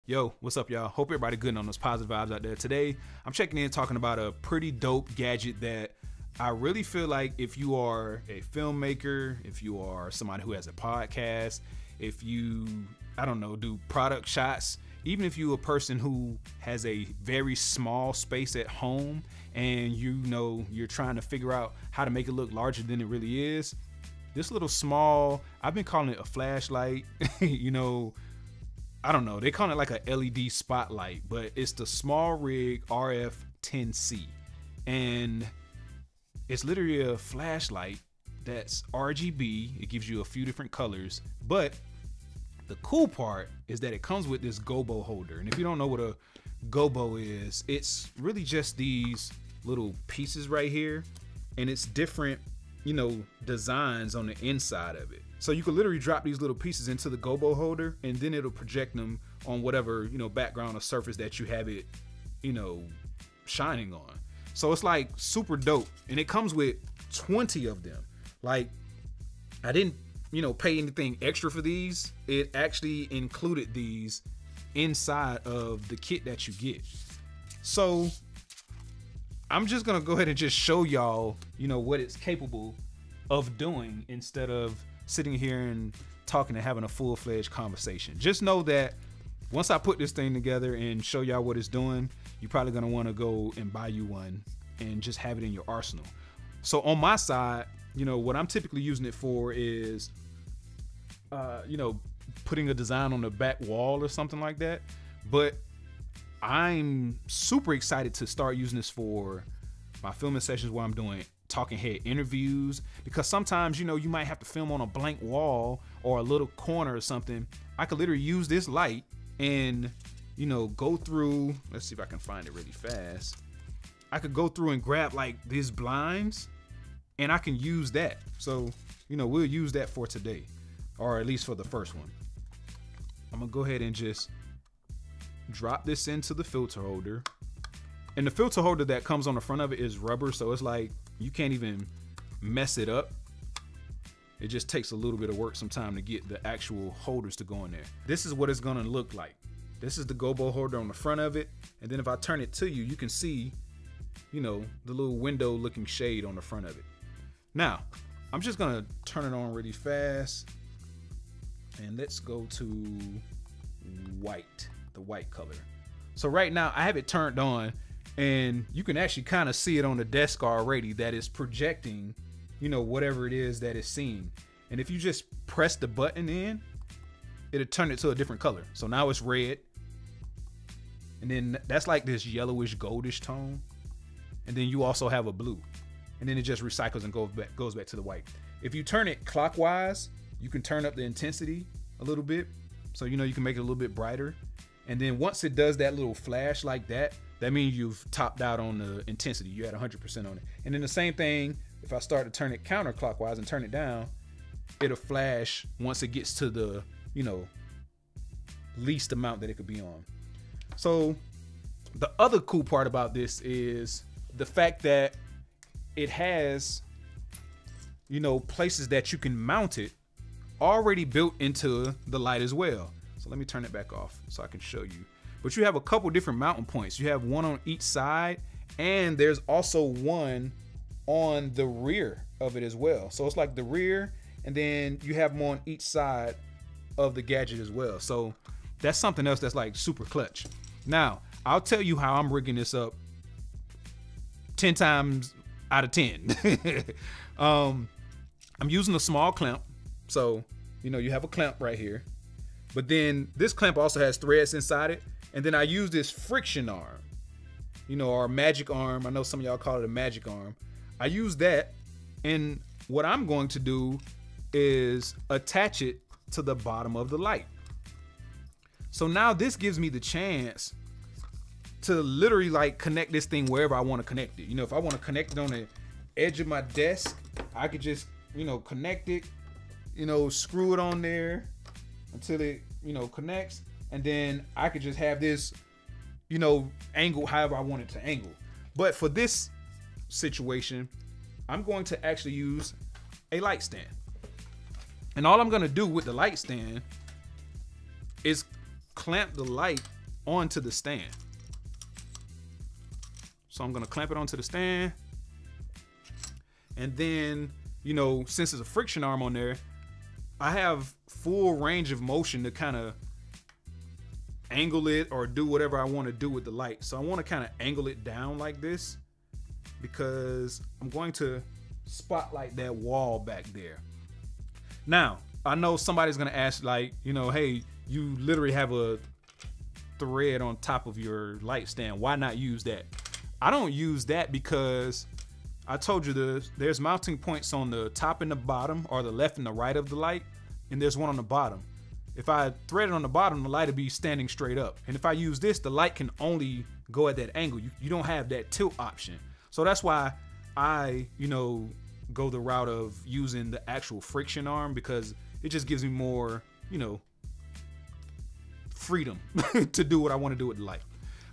Yo, what's up, y'all? Hope everybody good on those positive vibes out there. Today, I'm checking in talking about a pretty dope gadget that I really feel like if you are a filmmaker, if you are somebody who has a podcast, if you, I don't know, do product shots, even if you're a person who has a very small space at home and you know you're trying to figure out how to make it look larger than it really is, this little small, I've been calling it a flashlight, you know, I don't know, they call it like a LED spotlight, but it's the Smallrig RF 10C. And it's literally a flashlight that's RGB. It gives you a few different colors, but the cool part is that it comes with this gobo holder. And if you don't know what a gobo is, it's really just these little pieces right here, and it's different, you know, designs on the inside of it. So you could literally drop these little pieces into the gobo holder and then it'll project them on whatever, you know, background or surface that you have it, you know, shining on. So it's like super dope. And it comes with 20 of them. Like, I didn't, you know, pay anything extra for these. It actually included these inside of the kit that you get. So I'm just gonna go ahead and just show y'all, you know, what it's capable of doing instead of sitting here and talking and having a full-fledged conversation. Just know that once I put this thing together and show y'all what it's doing, you're probably gonna wanna go and buy you one and just have it in your arsenal. So on my side, you know, what I'm typically using it for is, you know, putting a design on the back wall or something like that. But I'm super excited to start using this for my filming sessions where I'm doing talking head interviews, because sometimes, you know, you might have to film on a blank wall or a little corner or something. I could literally use this light and, you know, go through, let's see if I can find it really fast. I could go through and grab like these blinds and I can use that. So, you know, we'll use that for today, or at least for the first one. I'm gonna go ahead and just drop this into the filter holder. And the filter holder that comes on the front of it is rubber, so it's like you can't even mess it up. It just takes a little bit of work sometime to get the actual holders to go in there. This is what it's gonna look like. This is the gobo holder on the front of it, and then if I turn it to you, you can see, you know, the little window looking shade on the front of it. Now, I'm just gonna turn it on really fast, and let's go to white, the white color. So right now I have it turned on, and you can actually kind of see it on the desk already that it's projecting, you know, whatever it is that it's seeing. And if you just press the button in, it'll turn it to a different color. So now it's red, and then that's like this yellowish goldish tone, and then you also have a blue, and then it just recycles and goes back to the white. If you turn it clockwise, you can turn up the intensity a little bit, so you know you can make it a little bit brighter. And then once it does that little flash like that, that means you've topped out on the intensity. You're at 100% on it. And then the same thing, if I start to turn it counterclockwise and turn it down, it'll flash once it gets to the, you know, least amount that it could be on. So the other cool part about this is the fact that it has, you know, places that you can mount it already built into the light as well. So let me turn it back off so I can show you. But you have a couple different mounting points. You have one on each side, and there's also one on the rear of it as well. So it's like the rear, and then you have them on each side of the gadget as well. So that's something else that's like super clutch. Now, I'll tell you how I'm rigging this up 10 times out of 10. I'm using a small clamp. So, you know, you have a clamp right here. But then this clamp also has threads inside it. And then I use this friction arm, you know, or magic arm. I know some of y'all call it a magic arm. I use that. And what I'm going to do is attach it to the bottom of the light. So now this gives me the chance to literally like connect this thing wherever I want to connect it. You know, if I want to connect it on the edge of my desk, I could just, you know, connect it, you know, screw it on there until it, you know, connects, and then I could just have this, you know, angle however I want it to angle. But for this situation, I'm going to actually use a light stand. And all I'm gonna do with the light stand is clamp the light onto the stand. So I'm gonna clamp it onto the stand. And then, you know, since there's a friction arm on there, I have full range of motion to kind of angle it or do whatever I want to do with the light. So I want to kind of angle it down like this because I'm going to spotlight that wall back there. Now, I know somebody's going to ask, like, you know, hey, you literally have a thread on top of your light stand. Why not use that? I don't use that because I told you there's mounting points on the top and the bottom, or the left and the right of the light, and there's one on the bottom. If I thread it on the bottom, the light will be standing straight up. And if I use this, the light can only go at that angle. You don't have that tilt option. So that's why I, you know, go the route of using the actual friction arm, because it just gives me more, you know, freedom to do what I want to do with the light.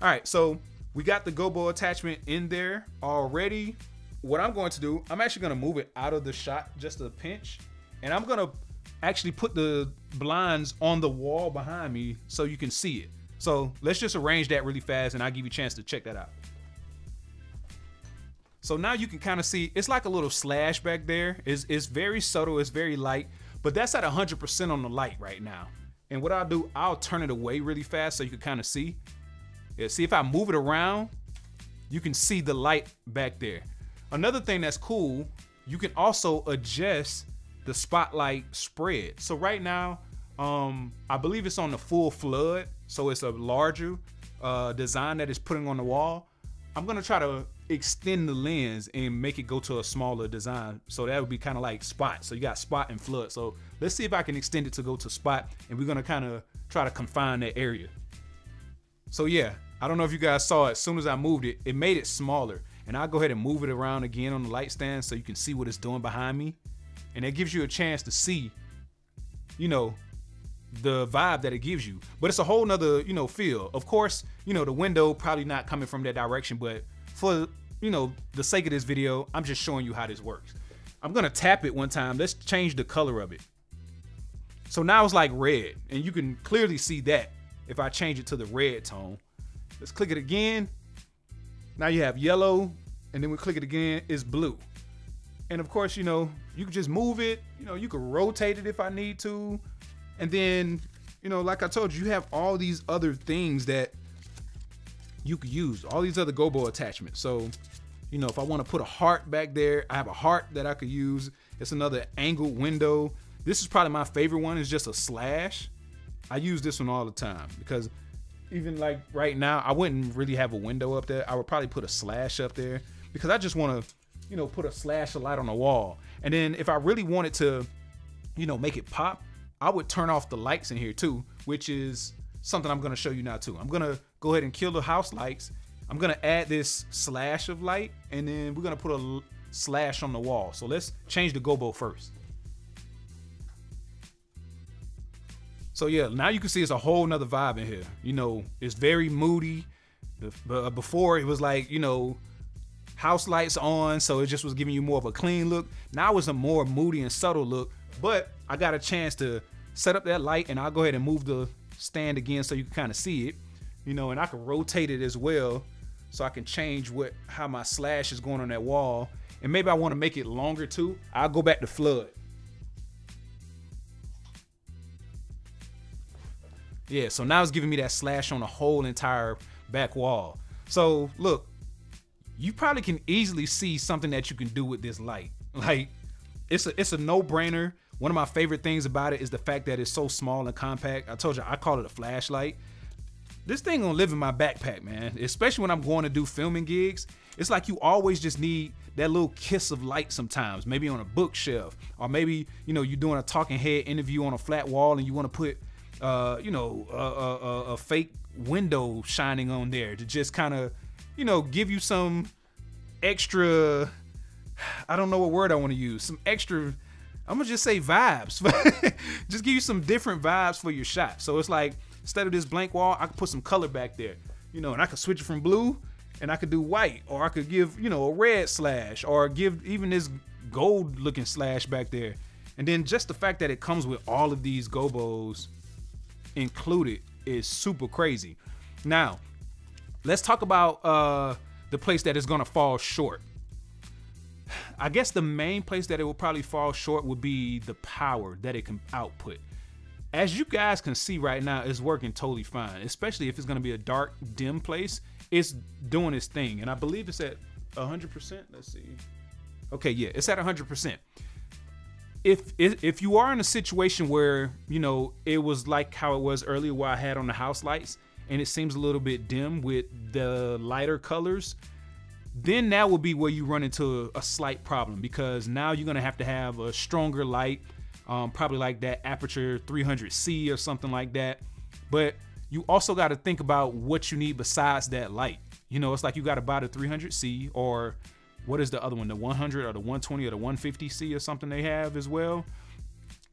All right, so we got the gobo attachment in there already. What I'm going to do, I'm actually going to move it out of the shot just a pinch, and I'm going to actually put the blinds on the wall behind me so you can see it. So let's just arrange that really fast, and I'll give you a chance to check that out. So now you can kind of see, it's like a little slash back there. It's very subtle, it's very light, but that's at 100% on the light right now. And what I'll do, I'll turn it away really fast so you can kind of see. Yeah, see if I move it around, you can see the light back there. Another thing that's cool, you can also adjust the spotlight spread. So right now, I believe it's on the full flood, so it's a larger design that is putting on the wall. I'm gonna try to extend the lens and make it go to a smaller design, so that would be kind of like spot. So you got spot and flood. So let's see if I can extend it to go to spot, and we're gonna kind of try to confine that area. So yeah, I don't know if you guys saw it, as soon as I moved it, it made it smaller. And I'll go ahead and move it around again on the light stand so you can see what it's doing behind me. And it gives you a chance to see, you know, the vibe that it gives you. But it's a whole nother, you know, feel. Of course, you know, the window probably not coming from that direction, but for, you know, the sake of this video, I'm just showing you how this works. I'm gonna tap it one time. Let's change the color of it. So now it's like red, and you can clearly see that if I change it to the red tone. Let's click it again. Now you have yellow, and then we click it again, it's blue. And of course, you know, you can just move it, you know, you can rotate it if I need to. And then, you know, like I told you, you have all these other things that you could use, all these other gobo attachments. So, you know, if I want to put a heart back there, I have a heart that I could use. It's another angled window. This is probably my favorite one, is just a slash. I use this one all the time because even like right now, I wouldn't really have a window up there. I would probably put a slash up there because I just want to, you know, put a slash of light on the wall. And then if I really wanted to, you know, make it pop, I would turn off the lights in here too, which is something I'm going to show you now too. I'm going to go ahead and kill the house lights. I'm going to add this slash of light, and then we're going to put a slash on the wall. So let's change the gobo first. So yeah, now you can see it's a whole nother vibe in here. You know, it's very moody. Before it was like, you know, house lights on, so it just was giving you more of a clean look. Now it's a more moody and subtle look, but I got a chance to set up that light, and I'll go ahead and move the stand again so you can kind of see it, you know, and I can rotate it as well so I can change how my slash is going on that wall. And maybe I want to make it longer too. I'll go back to flood. Yeah, so now it's giving me that slash on the whole entire back wall. So look, you probably can easily see something that you can do with this light. Like, it's a no-brainer. One of my favorite things about it is the fact that it's so small and compact. I told you, I call it a flashlight. This thing gonna live in my backpack, man. Especially when I'm going to do filming gigs. It's like you always just need that little kiss of light sometimes. Maybe on a bookshelf, or maybe, you know, you're doing a talking head interview on a flat wall and you want to put you know, a fake window shining on there to just kind of, you know, give you some extra, I don't know what word I want to use, some extra, I'm gonna just say vibes. Just give you some different vibes for your shot. So it's like, instead of this blank wall, I could put some color back there, you know, and I could switch it from blue, and I could do white, or I could give, you know, a red slash, or give even this gold looking slash back there. And then just the fact that it comes with all of these gobos included is super crazy. Now, let's talk about the place that is gonna fall short. I guess the main place that it will probably fall short would be the power that it can output. As you guys can see right now, it's working totally fine, especially if it's gonna be a dark, dim place. It's doing its thing, and I believe it's at 100%. Let's see. Okay, yeah, it's at 100%. If you are in a situation where, you know, it was like how it was earlier where I had on the house lights and it seems a little bit dim with the lighter colors, then that will be where you run into a slight problem, because now you're gonna have to have a stronger light, probably like that Aperture 300C or something like that. But you also got to think about what you need besides that light. You know, it's like you got to buy the 300C, or what is the other one, the 100 or the 120 or the 150C or something they have as well.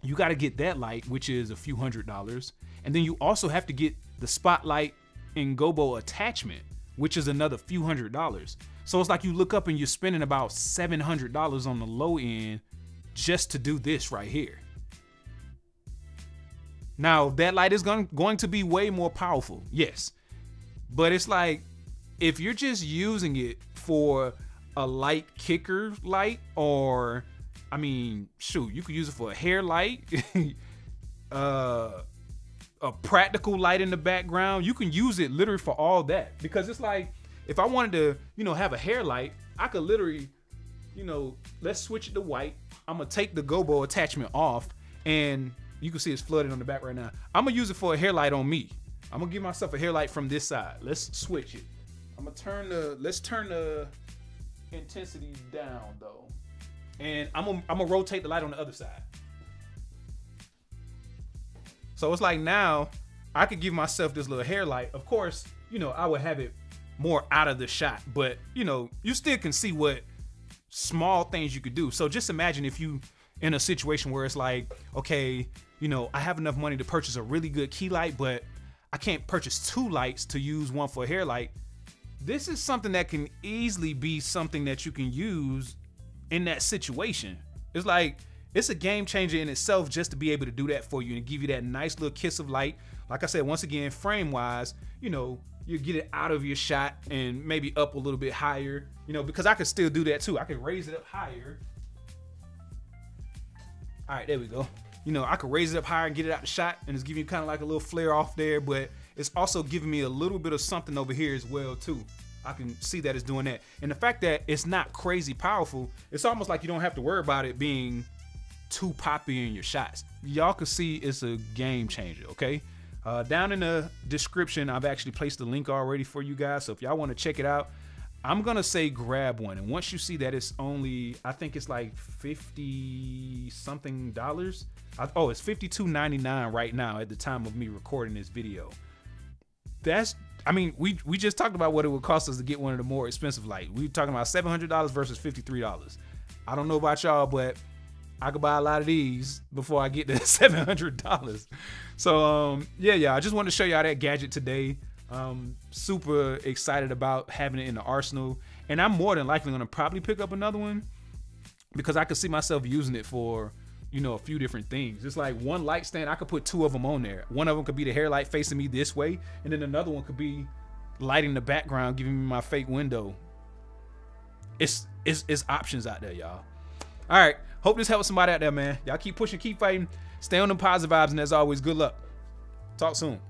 You got to get that light, which is a few $100s. And then you also have to get the spotlight and gobo attachment, which is another few $100s. So it's like you look up and you're spending about $700 on the low end just to do this right here. Now, that light is going to be way more powerful, yes. But it's like, if you're just using it for a light kicker light, or, I mean, shoot, you could use it for a hair light, a practical light in the background. You can use it literally for all that, because it's like, if I wanted to, you know, have a hair light, I could literally, you know, let's switch it to white. I'm gonna take the gobo attachment off, and you can see it's flooded on the back right now. I'm gonna use it for a hair light on me. I'm gonna give myself a hair light from this side. Let's switch it. I'm gonna turn let's turn the intensity down though. And I'm gonna rotate the light on the other side. So it's like now I could give myself this little hair light. Of course, you know, I would have it more out of the shot, but you know, you still can see what small things you could do. So just imagine if you in a situation where it's like, okay, you know, I have enough money to purchase a really good key light, but I can't purchase two lights to use one for a hair light. This is something that can easily be something that you can use in that situation. It's like, it's a game changer in itself just to be able to do that for you and give you that nice little kiss of light. Like I said, once again, frame wise, you know, you get it out of your shot and maybe up a little bit higher, you know, because I could still do that too. I could raise it up higher. All right, there we go. You know, I could raise it up higher and get it out the shot, and it's giving you kind of like a little flare off there, but it's also giving me a little bit of something over here as well too. I can see that it's doing that. And the fact that it's not crazy powerful, it's almost like you don't have to worry about it being too poppy in your shots. Y'all can see it's a game changer, okay? Down in the description, I've actually placed the link already for you guys. So if y'all want to check it out, I'm gonna say grab one. And once you see that it's only, I think it's like 50 something dollars. Oh, it's $52.99 right now at the time of me recording this video. That's, I mean, we just talked about what it would cost us to get one of the more expensive lights. We were talking about $700 versus $53. I don't know about y'all, but I could buy a lot of these before I get to $700. So yeah, I just wanted to show y'all that gadget today. Super excited about having it in the arsenal, and I'm more than likely gonna probably pick up another one because I could see myself using it for, you know, a few different things. It's like one light stand, I could put two of them on there. One of them could be the hair light facing me this way, and then another one could be lighting the background, giving me my fake window. It's options out there, y'all. All right, hope this helps somebody out there, man. Y'all keep pushing, keep fighting, stay on them positive vibes, and as always, good luck. Talk soon.